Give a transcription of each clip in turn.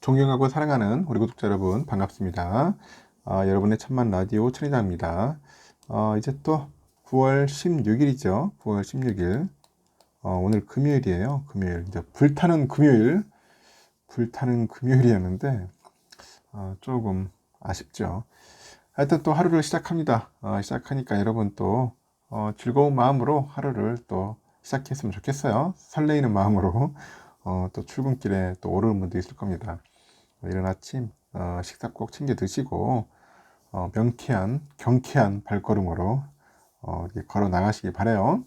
존경하고 사랑하는 우리 구독자 여러분 반갑습니다. 여러분의 천만 라디오 천희장입니다. 이제 또 9월 16일이죠. 9월 16일. 오늘 금요일이에요. 금요일. 이제 불타는 금요일. 불타는 금요일이었는데 조금 아쉽죠. 하여튼 또 하루를 시작합니다. 시작하니까 여러분 또 즐거운 마음으로 하루를 또 시작했으면 좋겠어요. 설레이는 마음으로 또 출근길에 또 오르는 분도 있을 겁니다. 이른 아침 식사 꼭 챙겨 드시고 명쾌한 경쾌한 발걸음으로 이렇게 걸어 나가시기 바래요.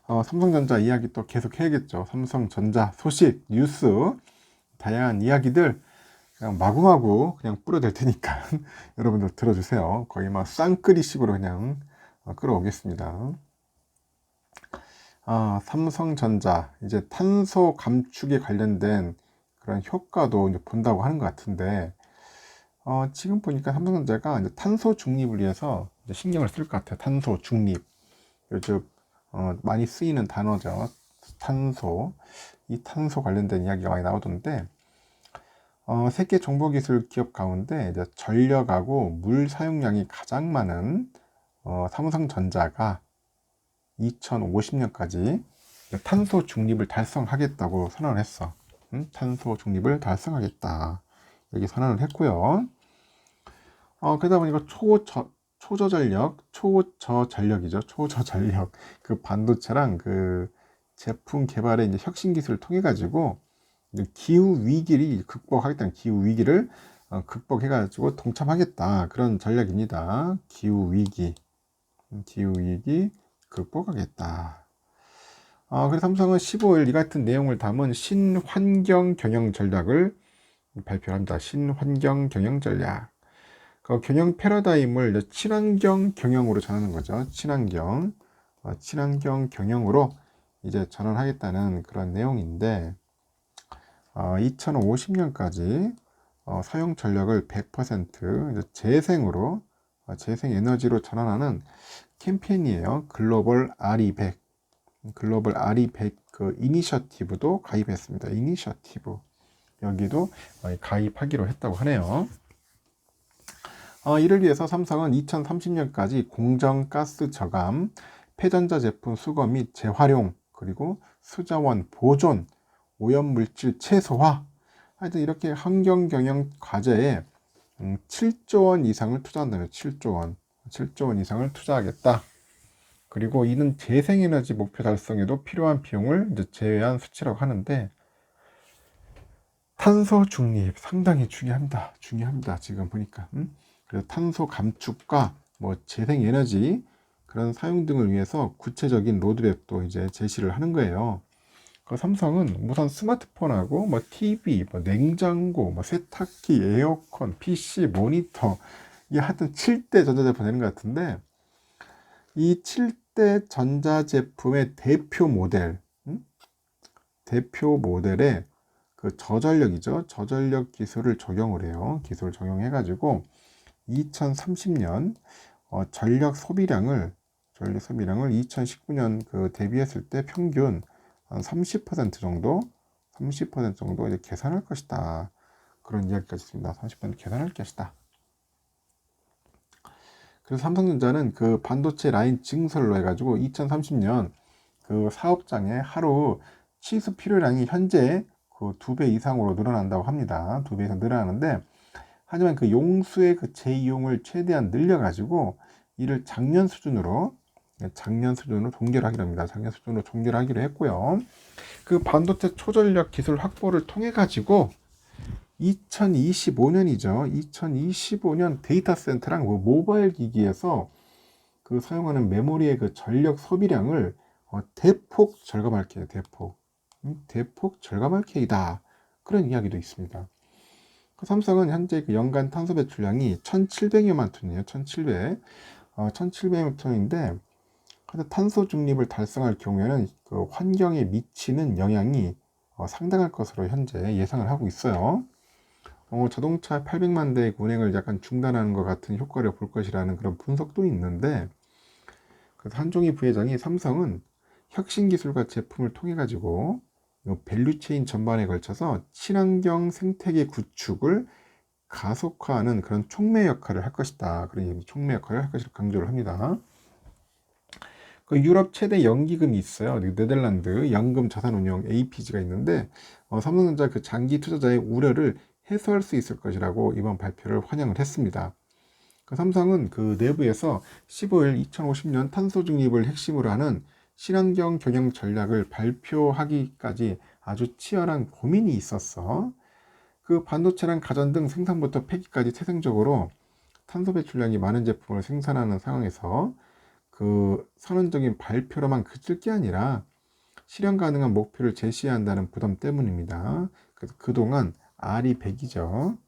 삼성전자 이야기 또 계속 해야겠죠. 삼성전자 소식, 뉴스, 다양한 이야기들 그냥 마구마구 그냥 뿌려댈 테니까 여러분들 들어주세요. 거의 막 쌍끌이식으로 그냥 끌어오겠습니다. 삼성전자 이제 탄소 감축에 관련된 그런 효과도 이제 본다고 하는 것 같은데 지금 보니까 삼성전자가 이제 탄소 중립을 위해서 이제 신경을 쓸 것 같아요. 탄소 중립 요즘 많이 쓰이는 단어죠. 이 탄소 관련된 이야기가 많이 나오던데 세계 정보기술 기업 가운데 이제 전력하고 물 사용량이 가장 많은 삼성전자가 2050년까지 탄소 중립을 달성하겠다고 선언을 했어. 탄소 중립을 달성하겠다. 여기 선언을 했고요. 그러다 보니까 초저전력이죠. 초저전력. 그 반도체랑 그 제품 개발의 이제 혁신 기술을 통해 가지고 기후 위기를 극복하겠다는 기후 위기를 극복해 가지고 동참하겠다. 그런 전략입니다. 기후 위기 극복하겠다. 그래서 삼성은 15일 이 같은 내용을 담은 신환경 경영 전략을 발표합니다. 신환경 경영 전략. 그 경영 패러다임을 친환경 경영으로 전하는 거죠. 친환경 경영으로 이제 전환하겠다는 그런 내용인데, 2050년까지 사용 전력을 100% 재생으로 재생 에너지로 전환하는 캠페인이에요. 글로벌 RE100 그 이니셔티브도 가입했습니다. 이니셔티브 여기도 가입하기로 했다고 하네요. 이를 위해서 삼성은 2030년까지 공정가스 저감, 폐전자 제품 수거 및 재활용, 그리고 수자원 보존, 오염물질 최소화, 하여튼 이렇게 환경경영 과제에 7조 원 이상을 투자한다면 7조 원 이상을 투자하겠다. 그리고 이는 재생에너지 목표 달성에도 필요한 비용을 이제 제외한 수치라고 하는데, 탄소 중립 상당히 중요합니다. 지금 보니까. 그래서 탄소 감축과 뭐 재생에너지 그런 사용 등을 위해서 구체적인 로드맵도 이제 제시를 하는 거예요. 그 삼성은 우선 스마트폰하고 뭐 TV, 뭐 냉장고, 뭐 세탁기, 에어컨, PC, 모니터 이게 하여튼 7대 전자제품 되는 것 같은데, 이 7대 전자제품의 대표 모델에 그 저전력이죠. 저전력 기술을 적용을 해요. 기술을 적용해가지고 2030년 전력 소비량을 2019년 그 대비했을 때 평균 한 30% 정도 이제 계산할 것이다. 그런 이야기까지 있습니다. 30% 계산할 것이다. 그래서 삼성전자는 그 반도체 라인 증설로 해가지고 2030년 그 사업장에 하루 치수 필요량이 현재 그 2배 이상으로 늘어난다고 합니다. 2배 이상 늘어나는데, 하지만 그 용수의 그 재이용을 최대한 늘려가지고 이를 작년 수준으로 종결하기로 합니다. 작년 수준으로 종결하기로 했고요. 그 반도체 초전력 기술 확보를 통해 가지고 2025년이죠. 2025년 데이터 센터랑 모바일 기기에서 그 사용하는 메모리의 그 전력 소비량을 대폭 절감할 계획, 대폭 절감할 계획이다. 그런 이야기도 있습니다. 그 삼성은 현재 그 연간 탄소 배출량이 1,700여만 톤이에요. 1,700여 톤인데, 탄소 중립을 달성할 경우에는 그 환경에 미치는 영향이 상당할 것으로 현재 예상을 하고 있어요. 자동차 800만 대의 운행을 약간 중단하는 것 같은 효과를 볼 것이라는 그런 분석도 있는데, 그래서 한종희 부회장이 삼성은 혁신 기술과 제품을 통해 가지고 이 밸류체인 전반에 걸쳐서 친환경 생태계 구축을 가속화하는 그런 촉매 역할을 할 것이다. 그런 촉매 역할을 할 것이라고 강조를 합니다. 그 유럽 최대 연기금이 있어요. 네덜란드 연금 자산운용 APG가 있는데 삼성전자 그 장기 투자자의 우려를 해소할 수 있을 것이라고 이번 발표를 환영을 했습니다. 그 삼성은 그 내부에서 15일 2050년 탄소 중립을 핵심으로 하는 친환경 경영 전략을 발표하기까지 아주 치열한 고민이 있었어. 그 반도체랑 가전 등 생산부터 폐기까지 태생적으로 탄소 배출량이 많은 제품을 생산하는 상황에서 그 선언적인 발표로만 그칠 게 아니라 실현 가능한 목표를 제시해야 한다는 부담 때문입니다. 그래서 그동안 RE100이죠.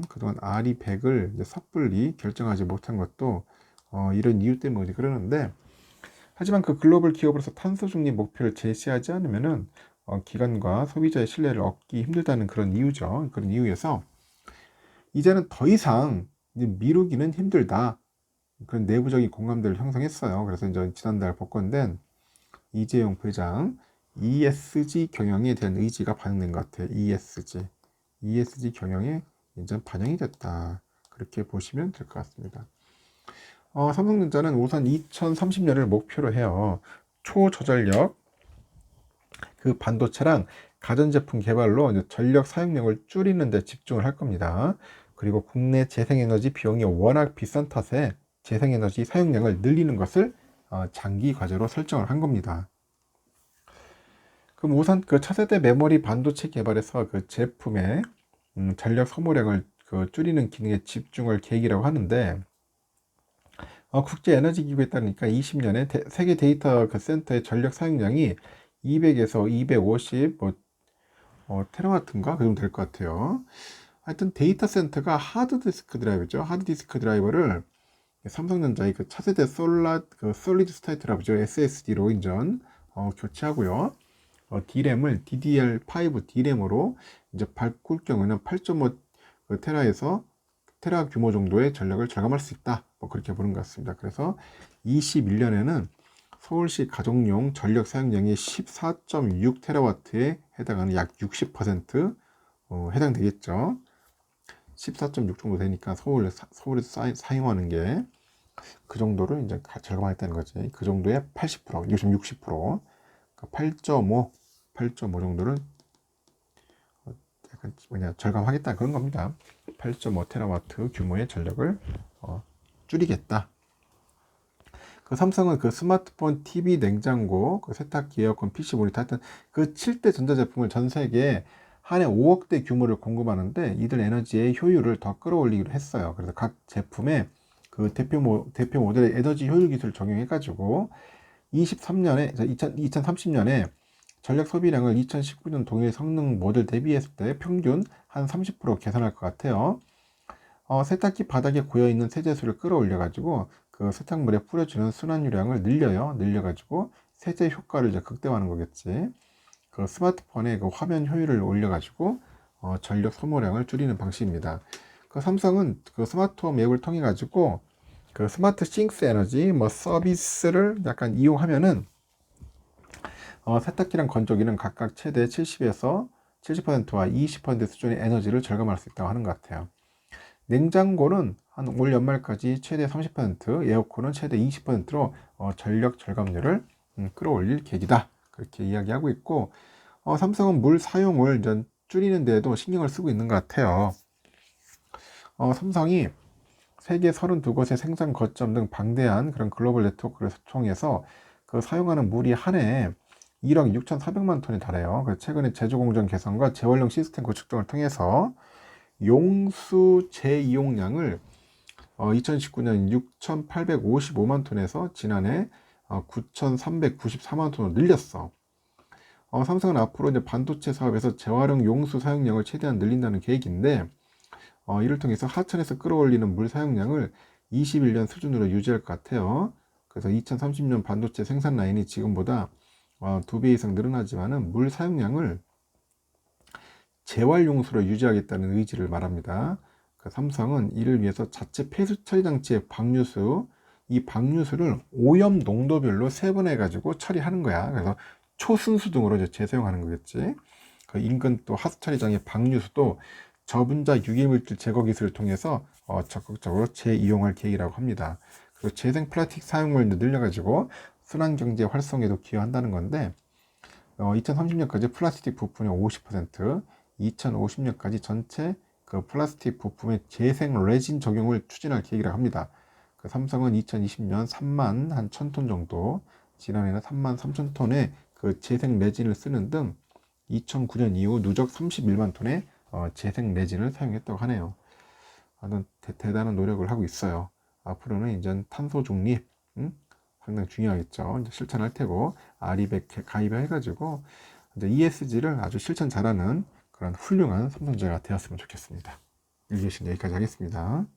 그동안 RE100을 섣불리 결정하지 못한 것도 이런 이유 때문에 그러는데, 하지만 그 글로벌 기업으로서 탄소 중립 목표를 제시하지 않으면은 기관과 소비자의 신뢰를 얻기 힘들다는 그런 이유죠. 그런 이유에서 이제는 더 이상 이제 미루기는 힘들다. 그런 내부적인 공감대를 형성했어요. 그래서 이제 지난달 복권된 이재용 부회장 ESG 경영에 대한 의지가 반영된 것 같아요. ESG 경영에 이제 반영이 됐다. 그렇게 보시면 될 것 같습니다. 삼성전자는 우선 2030년을 목표로 해요. 초저전력 그 반도체랑 가전제품 개발로 이제 전력 사용량을 줄이는 데 집중을 할 겁니다. 그리고 국내 재생에너지 비용이 워낙 비싼 탓에 재생에너지 사용량을 늘리는 것을 장기 과제로 설정을 한 겁니다. 그럼 우선 그 차세대 메모리 반도체 개발에서 그 제품의 전력 소모량을 그 줄이는 기능에 집중을 계기라고 하는데, 국제에너지기구에 따르니까 20년에 세계 데이터 그 센터의 전력 사용량이 200에서 250 테라와트인가 그 정도 될 것 같아요. 하여튼 데이터 센터가 하드디스크 드라이브죠. 하드디스크 드라이버를 삼성전자의 그 차세대 솔리드 스테이트라고 하죠. SSD로 인전 교체하고요. D램을 DDR5 D램으로 이제 바꿀 경우에는 8.5 테라에서 테라 규모 정도의 전력을 절감할 수 있다. 뭐 그렇게 보는 것 같습니다. 그래서 21년에는 서울시 가정용 전력 사용량이 14.6 테라와트에 해당하는 약 60% 해당되겠죠. 14.6 정도 되니까 서울에서 사용하는 게 그 정도를 이제 절감하겠다는 거지. 그 정도의 80%, 요즘 60%, 그러니까 8.5 정도를 약간 절감하겠다 그런 겁니다. 8.5 테라와트 규모의 전력을 줄이겠다. 그 삼성은 그 스마트폰, TV, 냉장고, 그 세탁기, 에어컨, PC 모니터 하여튼 그 7대 전자제품을 전 세계에 한 해 5억 대 규모를 공급하는데 이들 에너지의 효율을 더 끌어올리기로 했어요. 그래서 각 제품에 그 대표 모델의 에너지 효율 기술을 적용해가지고 2030년에 전력 소비량을 2019년 동일 성능 모델 대비했을 때 평균 한 30% 개선할 것 같아요. 세탁기 바닥에 고여있는 세제수를 끌어올려가지고 그 세탁물에 뿌려주는 순환유량을 늘려가지고 세제 효과를 이제 극대화하는 거겠지. 그 스마트폰의 그 화면 효율을 올려가지고 전력 소모량을 줄이는 방식입니다. 그 삼성은 그 스마트홈 앱을 통해 가지고 그 스마트 싱스 에너지 서비스를 약간 이용하면은 세탁기랑 건조기는 각각 최대 70에서 70%와 20% 수준의 에너지를 절감할 수 있다고 하는 것 같아요. 냉장고는 한 올 연말까지 최대 30%, 에어컨은 최대 20%로 전력 절감률을 끌어올릴 계기다. 그렇게 이야기하고 있고, 삼성은 물 사용을 줄이는 데에도 신경을 쓰고 있는 것 같아요. 삼성이 세계 32곳의 생산 거점 등 방대한 그런 글로벌 네트워크를 통해서 그 사용하는 물이 한 해에 1억 6,400만 톤에 달해요. 그래서 최근에 제조 공정 개선과 재활용 시스템 구축 등을 통해서 용수 재이용량을 2019년 6,855만 톤에서 지난해 9,394만 톤으로 늘렸어. 삼성은 앞으로 이제 반도체 사업에서 재활용 용수 사용량을 최대한 늘린다는 계획인데, 이를 통해서 하천에서 끌어올리는 물 사용량을 21년 수준으로 유지할 것 같아요. 그래서 2030년 반도체 생산 라인이 지금보다 2배 이상 늘어나지만은 물 사용량을 재활용수로 유지하겠다는 의지를 말합니다. 그 삼성은 이를 위해서 자체 폐수 처리 장치의 방류수, 이 방류수를 오염 농도별로 세분해 가지고 처리하는 거야. 그래서 초순수 등으로 이제 재사용하는 거겠지. 그 인근 또 하수 처리장의 방류수도 저분자 유기물질 제거 기술을 통해서 적극적으로 재이용할 계획이라고 합니다. 그리고 재생 플라스틱 사용을 늘려가지고 순환경제 활성에도 기여한다는 건데 2030년까지 플라스틱 부품의 50%, 2050년까지 전체 그 플라스틱 부품의 재생 레진 적용을 추진할 계획이라고 합니다. 그 삼성은 2020년 3만 한 1000톤 정도, 지난해는 3만 3천 톤의 그 재생 레진을 쓰는 등 2009년 이후 누적 31만 톤의 재생 레진을 사용했다고 하네요. 대단한 노력을 하고 있어요. 앞으로는 이제 탄소 중립, 상당히 중요하겠죠. 이제 실천할 테고, 아리백 가입을 해가지고, 이제 ESG를 아주 실천 잘하는 그런 훌륭한 삼성전자가 되었으면 좋겠습니다. 일기신 여기까지 하겠습니다.